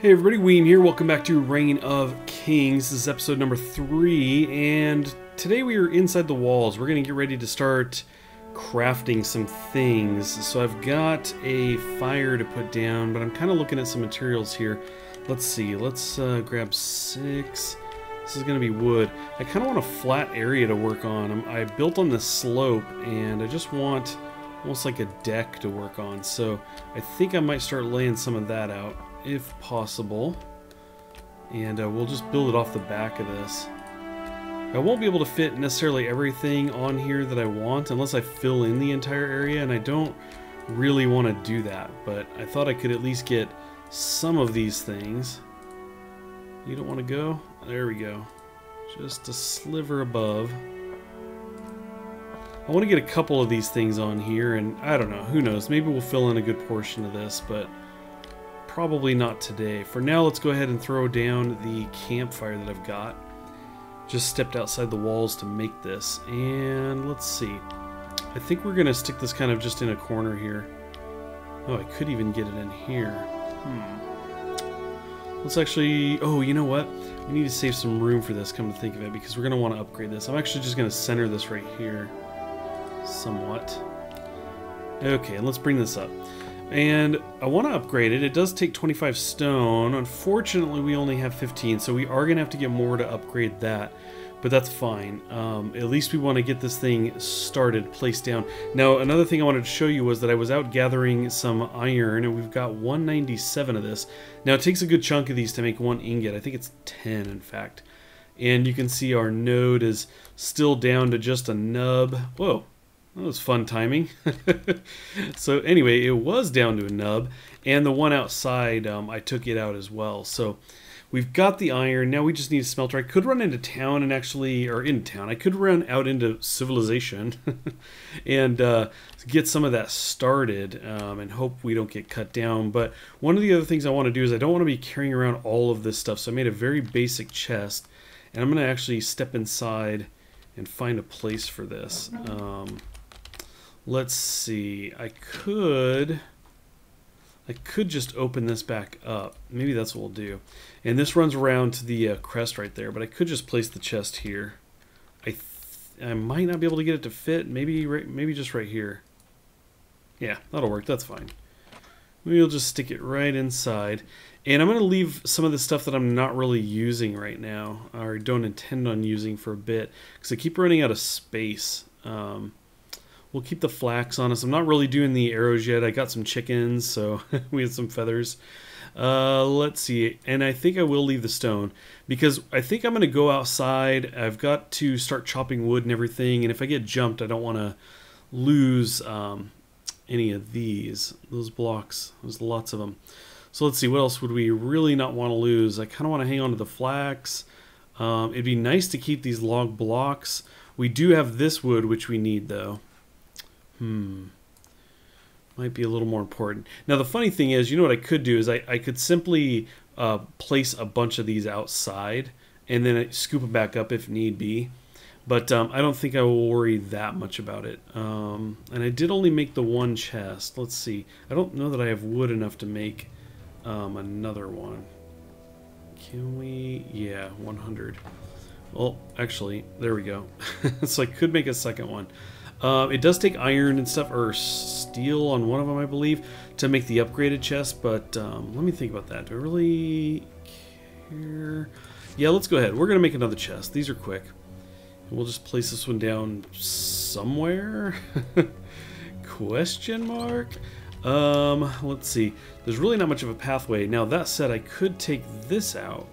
Hey everybody, Weem here. Welcome back to Reign of Kings. This is episode number 3, and today we are inside the walls. We're going to get ready to start crafting some things. So I've got a fire to put down, but I'm kind of looking at some materials here. Let's see, let's grab 6. This is going to be wood. I kind of want a flat area to work on. I built on this slope, and I just want almost like a deck to work on. So I think I might start laying some of that out, if possible, and we'll just build it off the back of this. I won't be able to fit necessarily everything on here that I want unless I fill in the entire area, and I don't really want to do that, but I thought I could at least get some of these things. You don't want to go? There we go. Just a sliver above. I want to get a couple of these things on here, and I don't know, who knows, maybe we'll fill in a good portion of this, but probably not today. For now, let's go ahead and throw down the campfire that I've got. Just stepped outside the walls to make this, and let's see. I think we're gonna stick this kind of just in a corner here. Oh, I could even get it in here. Let's actually, oh, you know what? We need to save some room for this, come to think of it, because we're gonna want to upgrade this. I'm actually just gonna center this right here, somewhat. Okay, and let's bring this up. And I want to upgrade it. It does take 25 stone. Unfortunately, we only have 15, so we are going to have to get more to upgrade that. But that's fine. At least we want to get this thing started, placed down. Now, another thing I wanted to show you was that I was out gathering some iron, and we've got 197 of this. Now, it takes a good chunk of these to make one ingot. I think it's 10, in fact. And you can see our node is still down to just a nub. Whoa. That was fun timing. So anyway, it was down to a nub, and the one outside, I took it out as well. So we've got the iron. Now we just need a smelter. I could run into town and actually, or in town, I could run out into civilization and get some of that started and hope we don't get cut down. But one of the other things I want to do is I don't want to be carrying around all of this stuff. So I made a very basic chest, and I'm going to actually step inside and find a place for this. Let's see, I could just open this back up. Maybe that's what we'll do. And this runs around to the crest right there, but I could just place the chest here. I might not be able to get it to fit. Maybe just right here. Yeah, that'll work. That's fine. We'll just stick it right inside. And I'm going to leave some of the stuff that I'm not really using right now, or don't intend on using for a bit, because I keep running out of space. We'll keep the flax on us. I'm not really doing the arrows yet. I got some chickens, so we had some feathers. Let's see. And I think I will leave the stone, because I think I'm going to go outside. I've got to start chopping wood and everything, and if I get jumped, I don't want to lose any of those blocks. There's lots of them. So let's see, what else would we really not want to lose? I kind of want to hang on to the flax. It'd be nice to keep these log blocks. We do have this wood, which we need, though. Might be a little more important. Now, the funny thing is, you know what I could do is I could simply place a bunch of these outside and then scoop them back up if need be. But I don't think I will worry that much about it. And I did only make the one chest. Let's see. I don't know that I have wood enough to make another one. Can we? Yeah, 100. Well, actually, there we go. So I could make a second one. It does take iron and stuff, or steel on one of them, I believe, to make the upgraded chest, but let me think about that. Do I really care? Yeah, let's go ahead. We're going to make another chest. These are quick. And we'll just place this one down somewhere? Question mark? Let's see. There's really not much of a pathway. Now, that said, I could take this out.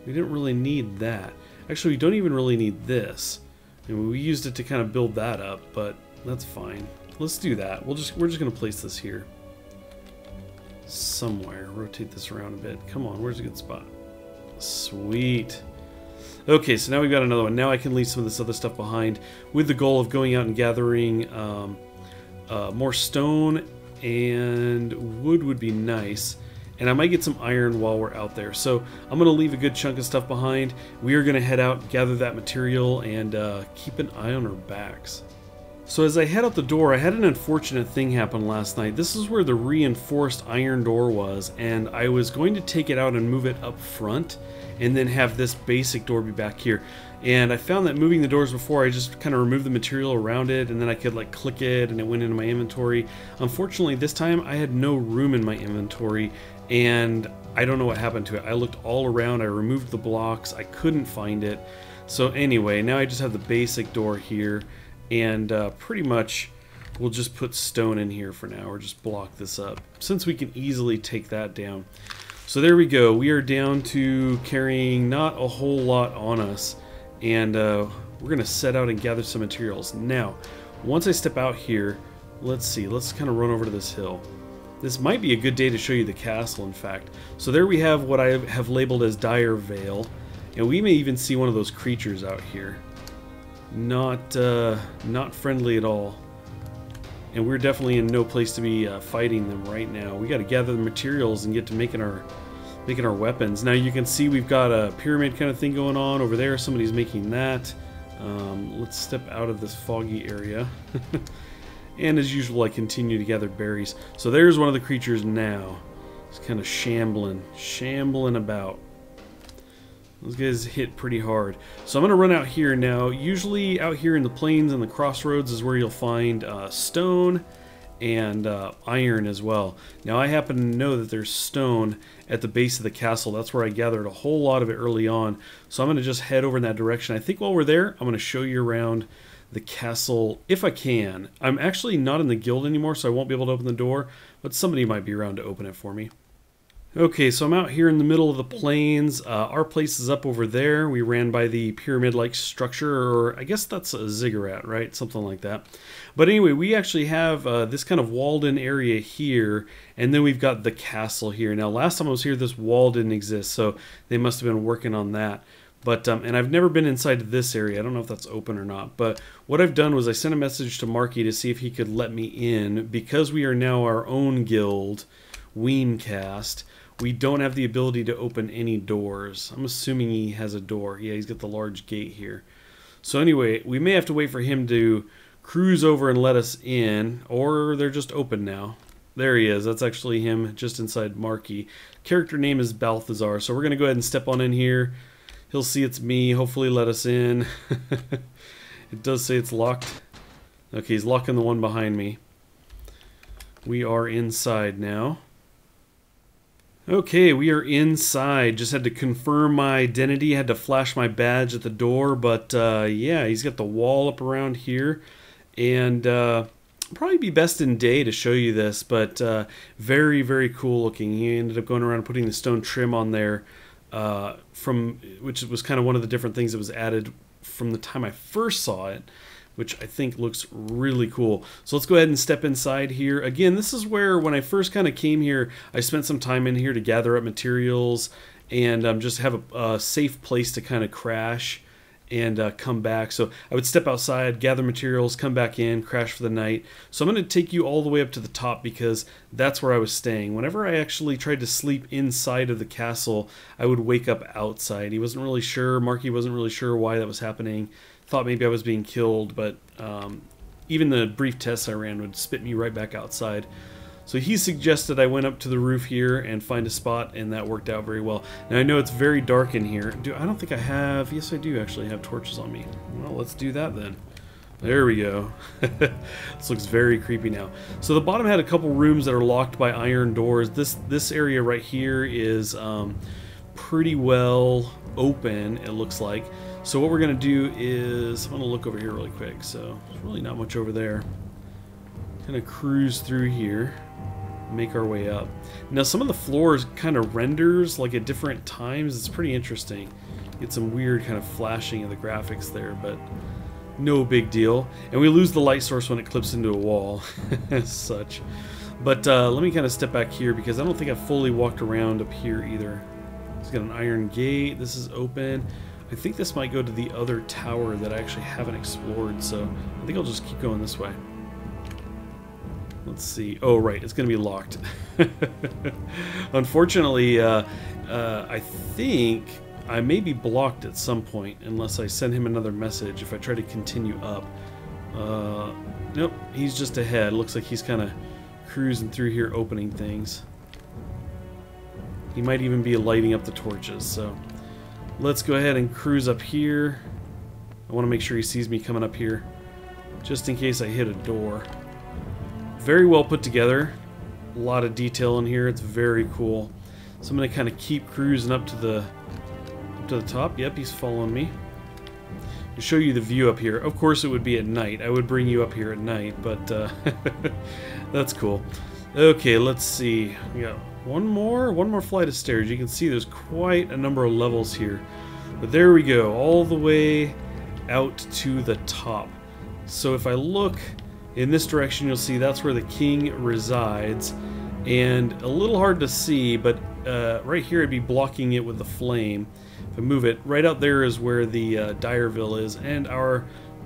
We didn't really need that. Actually, we don't even really need this. And we used it to kind of build that up, but that's fine. Let's do that. We're just going to place this here. Somewhere. Rotate this around a bit. Come on, where's a good spot? Sweet. Okay, so now we've got another one. Now I can leave some of this other stuff behind with the goal of going out and gathering more stone, and wood would be nice. And I might get some iron while we're out there. So I'm going to leave a good chunk of stuff behind. We are going to head out, gather that material, and keep an eye on our backs. So as I head out the door, I had an unfortunate thing happen last night. This is where the reinforced iron door was, and I was going to take it out and move it up front, and then have this basic door be back here. And I found that moving the doors before, I just kind of removed the material around it, and then I could like click it, and it went into my inventory. Unfortunately, this time I had no room in my inventory, and I don't know what happened to it. I looked all around, I removed the blocks, I couldn't find it. So anyway, now I just have the basic door here. And pretty much we'll just put stone in here for now, or just block this up, since we can easily take that down. So there we go. We are down to carrying not a whole lot on us, and we're going to set out and gather some materials. Now, once I step out here, let's see. Let's kind of run over to this hill. This might be a good day to show you the castle, in fact. So there we have what I have labeled as Dire Vale, and we may even see one of those creatures out here. Not friendly at all, and we're definitely in no place to be fighting them right now. We got to gather the materials and get to making our weapons. Now you can see we've got a pyramid kind of thing going on over there. Somebody's making that. Let's step out of this foggy area. And as usual, I continue to gather berries. So there's one of the creatures now. It's kind of shambling about. Those guys hit pretty hard. So I'm going to run out here now. Usually out here in the plains and the crossroads is where you'll find stone and iron as well. Now I happen to know that there's stone at the base of the castle. That's where I gathered a whole lot of it early on. So I'm going to just head over in that direction. I think while we're there, I'm going to show you around the castle if I can. I'm actually not in the guild anymore, so I won't be able to open the door, but somebody might be around to open it for me. Okay, so I'm out here in the middle of the plains. Our place is up over there. We ran by the pyramid-like structure, or I guess that's a ziggurat, right? Something like that. But anyway, we actually have this kind of walled-in area here, and then we've got the castle here. Now, last time I was here, this wall didn't exist, so they must have been working on that. But and I've never been inside this area. I don't know if that's open or not. But what I've done was I sent a message to Marky to see if he could let me in. Because we are now our own guild, Weencast, we don't have the ability to open any doors. I'm assuming he has a door. Yeah, he's got the large gate here. So anyway, we may have to wait for him to cruise over and let us in, or they're just open now. There he is. That's actually him just inside Marky. Character name is Balthazar. So we're going to go ahead and step on in here. He'll see it's me. Hopefully let us in. It does say it's locked. Okay, he's locking the one behind me. We are inside now. Okay, we are inside. Just had to confirm my identity. Had to flash my badge at the door. But yeah, he's got the wall up around here. And probably be best in day to show you this. But very, very cool looking. He ended up going around and putting the stone trim on there. Which was kind of one of the different things that was added from the time I first saw it, which I think looks really cool. So let's go ahead and step inside here. Again, this is where when I first kind of came here, I spent some time in here to gather up materials and just have a safe place to kind of crash and come back. So I would step outside, gather materials, come back in, crash for the night. So I'm going to take you all the way up to the top because that's where I was staying. Whenever I actually tried to sleep inside of the castle, I would wake up outside. He wasn't really sure, Marky wasn't really sure why that was happening. Thought maybe I was being killed, but even the brief tests I ran would spit me right back outside. So he suggested I went up to the roof here and find a spot, and that worked out very well. Now I know it's very dark in here. I don't think I have... Yes, I do actually have torches on me. Well, let's do that then. There we go. This looks very creepy now. So the bottom had a couple rooms that are locked by iron doors. This area right here is pretty well open, it looks like. So what we're going to do is... I'm going to look over here really quick. So there's really not much over there. Kind of cruise through here. Make our way up. Now some of the floors kind of renders like at different times. It's pretty interesting. Get some weird kind of flashing of the graphics there, but no big deal. And we lose the light source when it clips into a wall as such. But let me kind of step back here because I don't think I've fully walked around up here either. It's got an iron gate. This is open. I think this might go to the other tower that I actually haven't explored, so I think I'll just keep going this way. Let's see. Oh, right. It's going to be locked. Unfortunately, I think I may be blocked at some point unless I send him another message if I try to continue up. Nope, he's just ahead. Looks like he's kind of cruising through here opening things. He might even be lighting up the torches, so let's go ahead and cruise up here. I want to make sure he sees me coming up here, just in case I hit a door. Very well put together. A lot of detail in here. It's very cool. So I'm going to kind of keep cruising up to the top. Yep, he's following me. To show you the view up here. Of course, it would be at night. I would bring you up here at night, but that's cool. Okay, let's see. We got one more flight of stairs. You can see there's quite a number of levels here. But there we go, all the way out to the top. So if I look in this direction, you'll see that's where the king resides. And a little hard to see, but right here I'd be blocking it with the flame. If I move it, right out there is where the Direville is, and our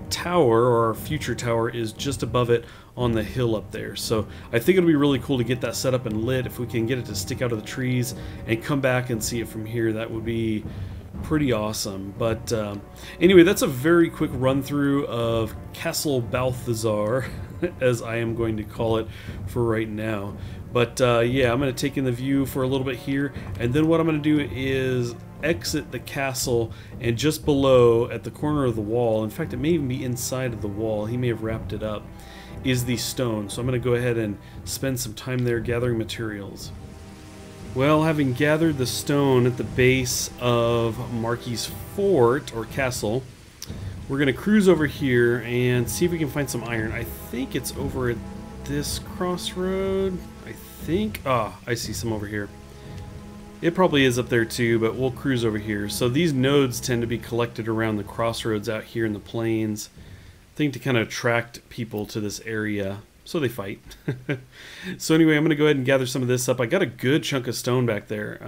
tower, or our future tower, is just above it on the hill up there. So I think it'll be really cool to get that set up and lit. If we can get it to stick out of the trees and come back and see it from here, that would be pretty awesome. But anyway, that's a very quick run through of Castle Balthazar, as I am going to call it for right now. But yeah, I'm going to take in the view for a little bit here, and then what I'm going to do is exit the castle, and just below at the corner of the wall, in fact it may even be inside of the wall, he may have wrapped it up, is the stone. So I'm going to go ahead and spend some time there gathering materials. Well, having gathered the stone at the base of Marky's fort, or castle, we're going to cruise over here and see if we can find some iron. I think it's over at this crossroad. I think, I see some over here. It probably is up there too, but we'll cruise over here. So these nodes tend to be collected around the crossroads out here in the plains. I think to kind of attract people to this area, so they fight. So anyway, I'm going to go ahead and gather some of this up. I got a good chunk of stone back there.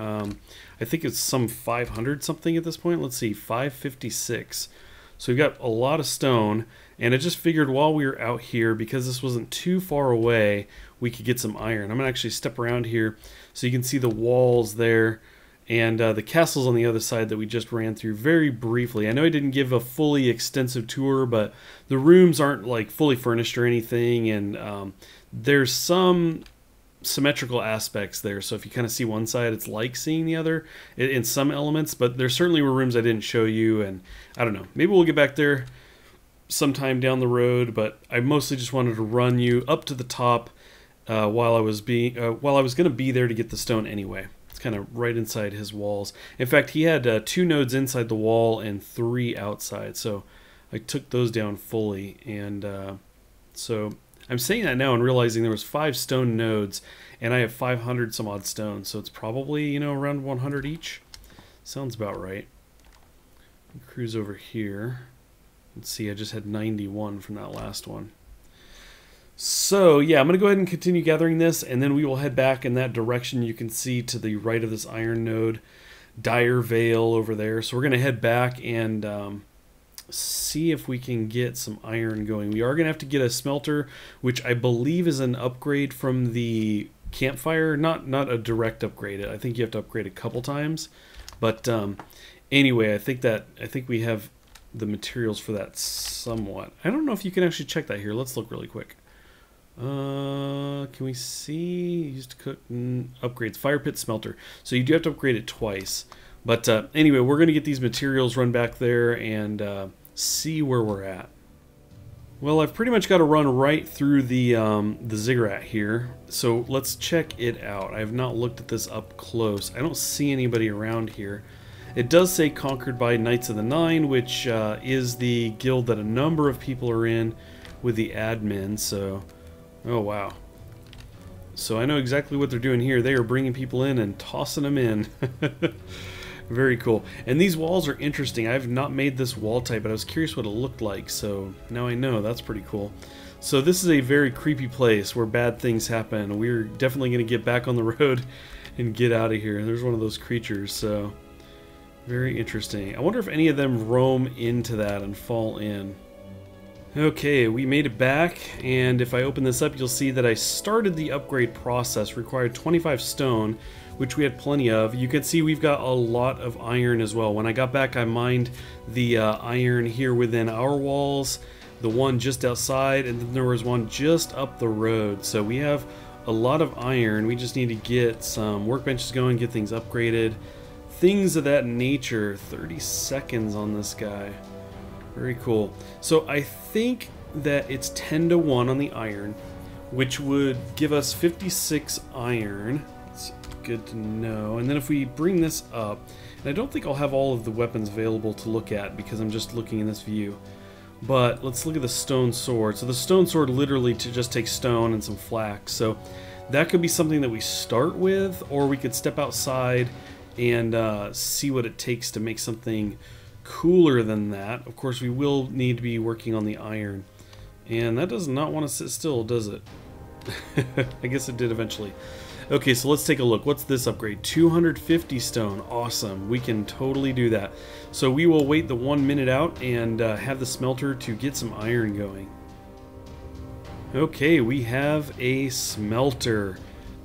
I think it's some 500 something at this point. Let's see, 556. So we've got a lot of stone, and I just figured while we were out here, because this wasn't too far away, we could get some iron. I'm going to actually step around here so you can see the walls there, and the castle's on the other side that we just ran through very briefly. I know I didn't give a fully extensive tour, but the rooms aren't like fully furnished or anything, and there's some symmetrical aspects there, so if you kind of see one side, it's like seeing the other in some elements, but there certainly were rooms I didn't show you, and I don't know, maybe we'll get back there sometime down the road, but I mostly just wanted to run you up to the top while I was going to be there to get the stone anyway. It's kind of right inside his walls. In fact, he had 2 nodes inside the wall and 3 outside, so I took those down fully, and so I'm saying that now and realizing there was 5 stone nodes, and I have 500 some odd stones, so it's probably, you know, around 100 each. Sounds about right. Cruise over here. Let's see, I just had 91 from that last one. So yeah, I'm going to go ahead and continue gathering this, and then we will head back in that direction. You can see to the right of this iron node, Direville over there. So we're going to head back and see if we can get some iron going. We are going to have to get a smelter, which I believe is an upgrade from the campfire. Not a direct upgrade. I think you have to upgrade a couple times. But anyway, I think we have the materials for that somewhat. I don't know if you can actually check that here. Let's look really quick. Can we see? Used to cook upgrades. Fire pit smelter. So you do have to upgrade it twice. But anyway, we're going to get these materials, run back there, and see where we're at. Well, I've pretty much got to run right through the ziggurat here. So let's check it out. I have not looked at this up close. I don't see anybody around here. It does say conquered by Knights of the Nine, which is the guild that a number of people are in with the admin. So, oh wow. So I know exactly what they're doing here. They are bringing people in and tossing them in. Very cool. And these walls are interesting. I've not made this wall type, but I was curious what it looked like. So now I know. That's pretty cool. So this is a very creepy place where bad things happen. We're definitely going to get back on the road and get out of here. There's one of those creatures. So very interesting. I wonder if any of them roam into that and fall in. Okay, we made it back, and if I open this up, you'll see that I started the upgrade process. Required 25 stone, which we had plenty of. You can see we've got a lot of iron as well. When I got back, I mined the iron here within our walls. the one just outside, and then there was one just up the road. So we have a lot of iron. We just need to get some workbenches going, get things upgraded, things of that nature. 30 seconds on this guy. Very cool. So I think that it's 10 to 1 on the iron, which would give us 56 iron. It's good to know. And then if we bring this up, and I don't think I'll have all of the weapons available to look at because I'm just looking in this view, but let's look at the stone sword. So the stone sword literally just takes stone and some flax, so that could be something that we start with, or we could step outside and see what it takes to make something cooler than that. Of course, we will need to be working on the iron, and that does not want to sit still, does it? I guess it did eventually. Okay, so let's take a look. What's this upgrade? 250 stone. Awesome. We can totally do that. So we will wait the 1 minute out and have the smelter to get some iron going. Okay, we have a smelter.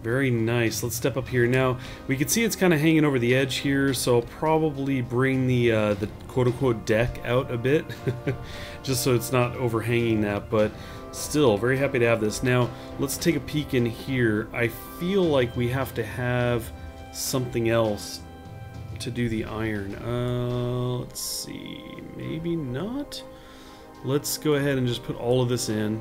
Very nice. Let's step up here. Now, we can see it's kind of hanging over the edge here, so I'll probably bring the quote-unquote deck out a bit, just so it's not overhanging that, but still, very happy to have this. Now, let's take a peek in here. I feel like we have to have something else to do the iron. Let's see. Maybe not? Let's go ahead and just put all of this in.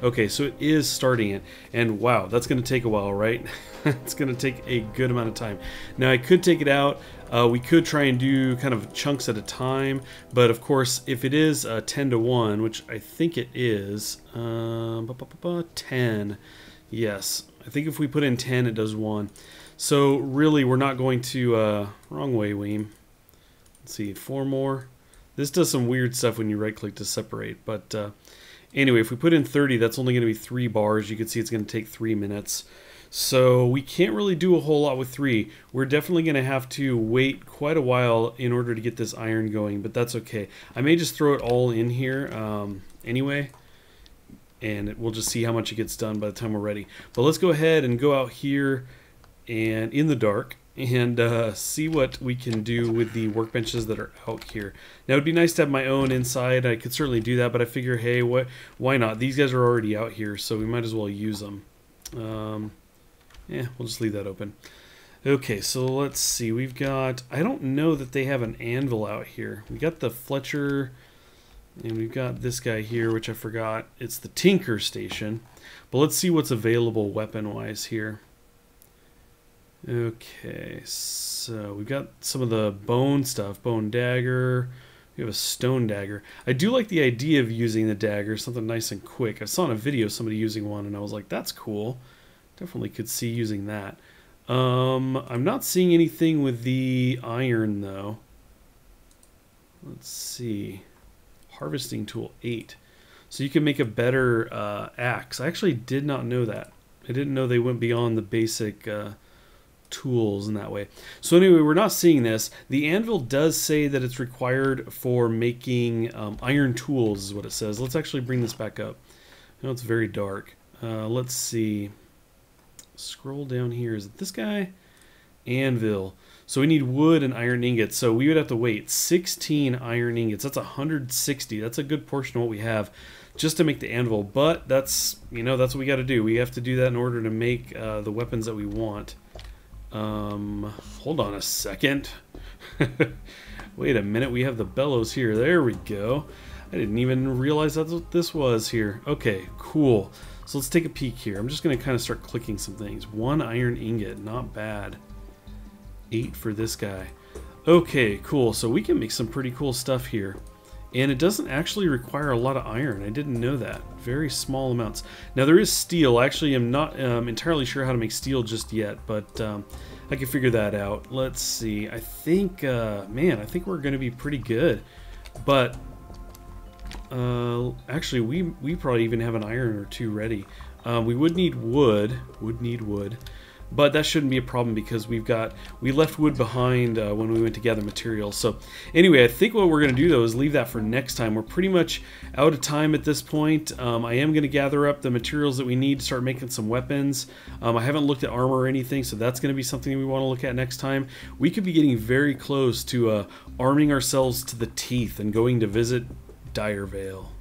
Okay, so it is starting it, and wow, that's going to take a while, right? It's going to take a good amount of time. Now, I could take it out. We could try and do kind of chunks at a time, but of course, if it is 10 to 1, which I think it is, 10, yes. I think if we put in 10, it does 1. So really, we're not going to, wrong way, Weem. Let's see, 4 more. This does some weird stuff when you right-click to separate, but anyway, if we put in 30, that's only going to be 3 bars. You can see it's going to take 3 minutes. So we can't really do a whole lot with 3. We're definitely going to have to wait quite a while in order to get this iron going, but that's okay. I may just throw it all in here anyway, and we'll just see how much it gets done by the time we're ready. But let's go ahead and go out here and in the dark and see what we can do with the workbenches that are out here. Now, it'd be nice to have my own inside. I could certainly do that, but I figure, hey, why not? These guys are already out here, so we might as well use them. Yeah, we'll just leave that open. Okay, so let's see. We've got, I don't know that they have an anvil out here. We got the Fletcher, and we've got this guy here, which I forgot. It's the Tinker Station. But let's see what's available weapon-wise here. Okay, so we've got some of the bone stuff. Bone dagger. We have a stone dagger. I do like the idea of using the dagger, something nice and quick. I saw in a video somebody using one, and I was like, that's cool. Definitely could see using that. I'm not seeing anything with the iron, though. Let's see. Harvesting tool 8. So you can make a better axe. I actually did not know that. I didn't know they went beyond the basic tools in that way. So anyway, we're not seeing this. The anvil does say that it's required for making iron tools, is what it says. Let's actually bring this back up. I know it's very dark. Let's see. Scroll down here. Is it this guy? Anvil. So we need wood and iron ingots. So we would have to wait 16 iron ingots. That's 160. That's a good portion of what we have just to make the anvil. But that's, you know, that's what we got to do. We have to do that in order to make the weapons that we want. Hold on a second. Wait a minute. We have the bellows here. There we go. I didn't even realize that's what this was here. Okay, cool. So let's take a peek here. I'm just going to kind of start clicking some things. 1 iron ingot, not bad. 8 for this guy. Okay, cool. So we can make some pretty cool stuff here. And it doesn't actually require a lot of iron. I didn't know that. Very small amounts. Now there is steel. I actually am not entirely sure how to make steel just yet, but I can figure that out. Let's see. I think, man, I think we're going to be pretty good. But actually, we probably even have an iron or 2 ready. We would need wood. But that shouldn't be a problem because we left wood behind when we went to gather materials. So anyway, I think what we're going to do though is leave that for next time. We're pretty much out of time at this point. I am going to gather up the materials that we need to start making some weapons. I haven't looked at armor or anything, so that's going to be something we want to look at next time. We could be getting very close to arming ourselves to the teeth and going to visit Dire Vale.